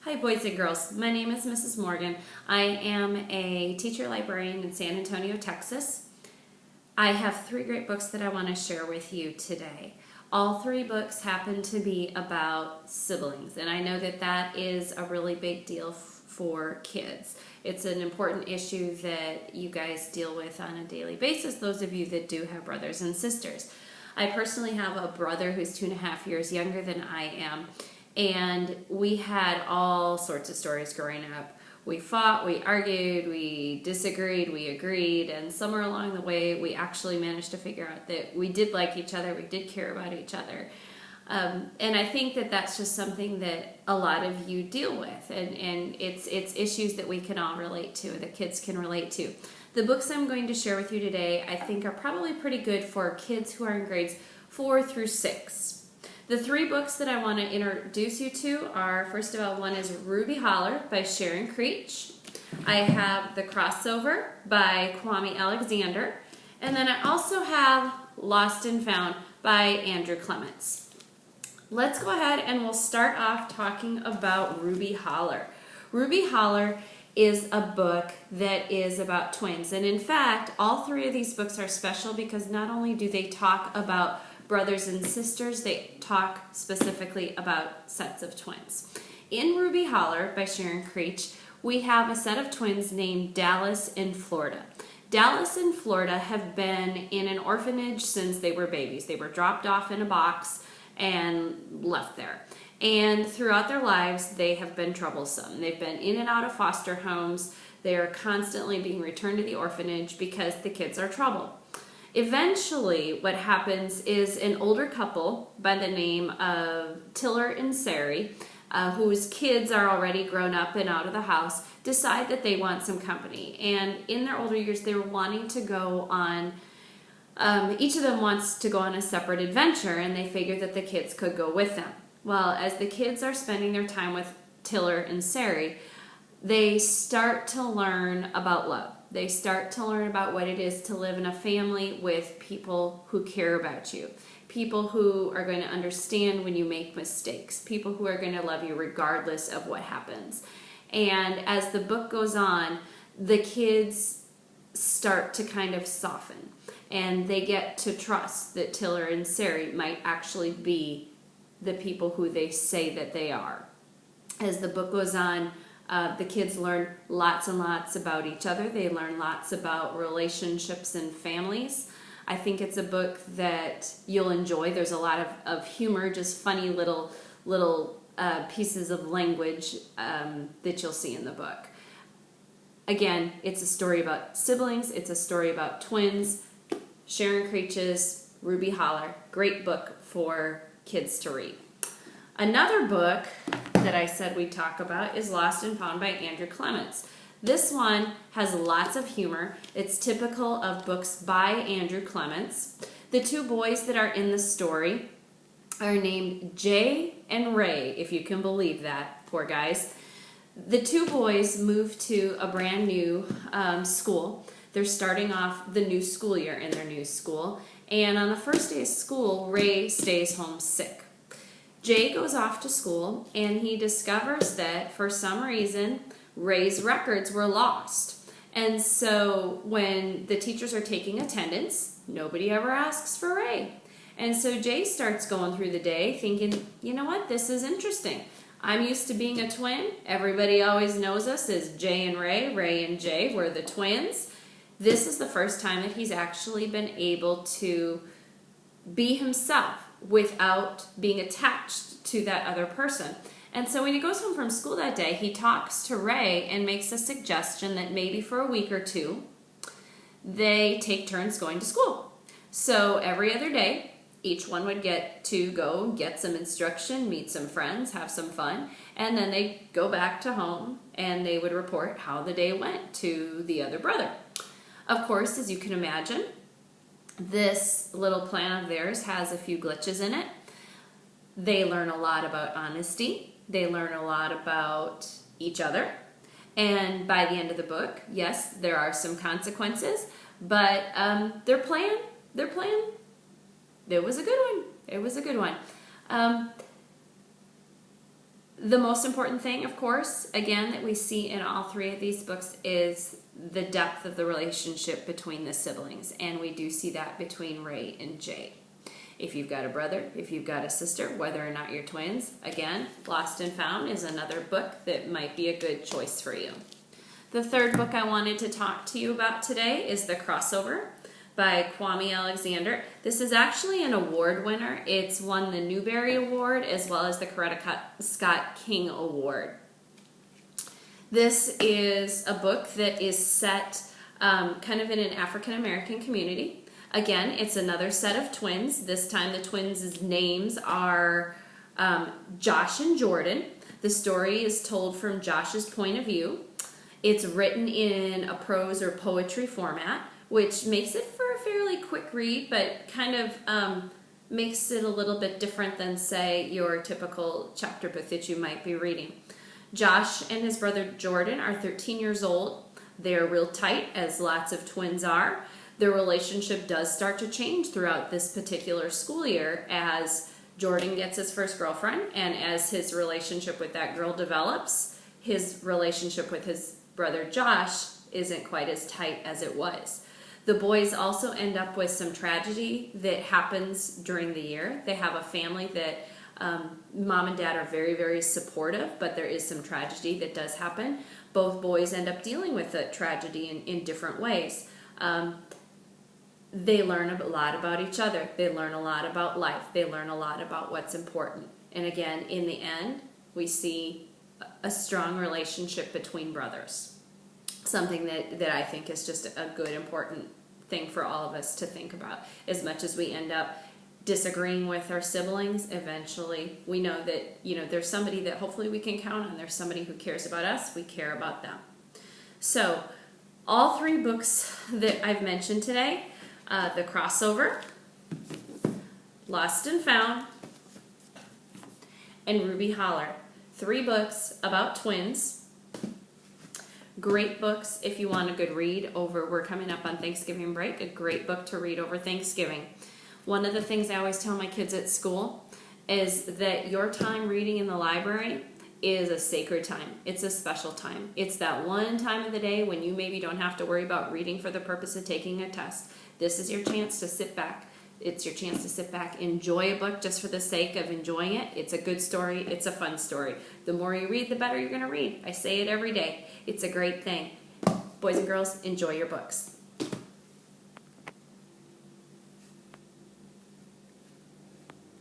Hi boys and girls, my name is Mrs. Morgan. I am a teacher librarian in San Antonio, Texas. I have 3 great books that I want to share with you today. All 3 books happen to be about siblings, and I know that that is a really big deal for kids. It's an important issue that you guys deal with on a daily basis, those of you that do have brothers and sisters. I personally have a brother who's 2.5 years younger than I am. And we had all sorts of stories growing up. We fought, we argued, we disagreed, we agreed, and somewhere along the way we actually managed to figure out that we did like each other, we did care about each other. And I think that that's just something that a lot of you deal with, and it's issues that we can all relate to, that kids can relate to. The books I'm going to share with you today I think are probably pretty good for kids who are in grades 4 through 6. The 3 books that I want to introduce you to are, first of all, one is Ruby Holler by Sharon Creech. I have The Crossover by Kwame Alexander. And then I also have Lost and Found by Andrew Clements. Let's go ahead and we'll start off talking about Ruby Holler. Ruby Holler is a book that is about twins. And in fact, all 3 of these books are special because not only do they talk about brothers and sisters, they talk specifically about sets of twins. In Ruby Holler by Sharon Creech, we have a set of twins named Dallas and Florida. Dallas and Florida have been in an orphanage since they were babies. They were dropped off in a box and left there. And throughout their lives, they have been troublesome. They've been in and out of foster homes. They are constantly being returned to the orphanage because the kids are trouble. Eventually, what happens is an older couple by the name of Tiller and Sari, whose kids are already grown up and out of the house, decide that they want some company. And in their older years, they were wanting to go on, each of them wants to go on a separate adventure, and they figured that the kids could go with them. Well, as the kids are spending their time with Tiller and Sari, they start to learn about love. They start to learn about what it is to live in a family with people who care about you, people who are going to understand when you make mistakes, people who are going to love you regardless of what happens. And as the book goes on, the kids start to kind of soften, and they get to trust that Tiller and Sari might actually be the people who they say that they are. As the book goes on, the kids learn lots and lots about each other. They learn lots about relationships and families. I think it's a book that you'll enjoy. There's a lot of humor, just funny little pieces of language that you'll see in the book. Again, it's a story about siblings. It's a story about twins. Sharon Creech's Ruby Holler, great book for kids to read. Another book that I said we'd talk about is Lost and Found by Andrew Clements. This one has lots of humor. It's typical of books by Andrew Clements. The 2 boys that are in the story are named Jay and Ray, if you can believe that, poor guys. The 2 boys moved to a brand new school. They're starting off the new school year in their new school, and on the first day of school, Ray stays home sick. Jay goes off to school, and he discovers that for some reason Ray's records were lost. And so when the teachers are taking attendance, nobody ever asks for Ray. And so Jay starts going through the day thinking, you know what, this is interesting. I'm used to being a twin. Everybody always knows us as Jay and Ray. Ray and Jay, we're the twins. This is the first time that he's actually been able to be himself without being attached to that other person. And so when he goes home from school that day, he talks to Ray and makes a suggestion that maybe for a week or 2, they take turns going to school. So every other day, each one would get to go get some instruction, meet some friends, have some fun, and then they go back to home and they would report how the day went to the other brother. Of course, as you can imagine, this little plan of theirs has a few glitches in it. They learn a lot about honesty. They learn a lot about each other. And by the end of the book, yes, there are some consequences, but their plan, it was a good one. It was a good one. The most important thing, of course, again, that we see in all three of these books is the depth of the relationship between the siblings, and we do see that between Ray and Jay. If you've got a brother, if you've got a sister, whether or not you're twins, again, Lost and Found is another book that might be a good choice for you. The third book I wanted to talk to you about today is The Crossover by Kwame Alexander. This is actually an award winner. It's won the Newbery Award as well as the Coretta Scott King Award. This is a book that is set kind of in an African American community. Again, it's another set of twins. This time the twins' names are Josh and Jordan. The story is told from Josh's point of view. It's written in a prose or poetry format, which makes it for a fairly quick read, but kind of makes it a little bit different than, say, your typical chapter book that you might be reading. Josh and his brother Jordan are 13 years old. They're real tight, as lots of twins are. Their relationship does start to change throughout this particular school year as Jordan gets his first girlfriend, and as his relationship with that girl develops, his relationship with his brother Josh isn't quite as tight as it was. The boys also end up with some tragedy that happens during the year. They have a family that mom and dad are very, very supportive, but there is some tragedy that does happen. Both boys end up dealing with the tragedy in different ways. They learn a lot about each other. They learn a lot about life. They learn a lot about what's important. And again, in the end, we see a strong relationship between brothers. Something that I think is just a good, important thing for all of us to think about. As much as we end up disagreeing with our siblings, eventually we know that, there's somebody that hopefully we can count on. There's somebody who cares about us. We care about them. So, all three books that I've mentioned today, The Crossover, Lost and Found, and Ruby Holler. 3 books about twins. Great books if you want a good read we're coming up on Thanksgiving break, a great book to read over Thanksgiving. One of the things I always tell my kids at school is that your time reading in the library is a sacred time. It's a special time. It's that one time of the day when you maybe don't have to worry about reading for the purpose of taking a test. This is your chance to sit back. It's your chance to sit back, enjoy a book just for the sake of enjoying it. It's a good story. It's a fun story. The more you read, the better you're going to read. I say it every day. It's a great thing. Boys and girls, enjoy your books.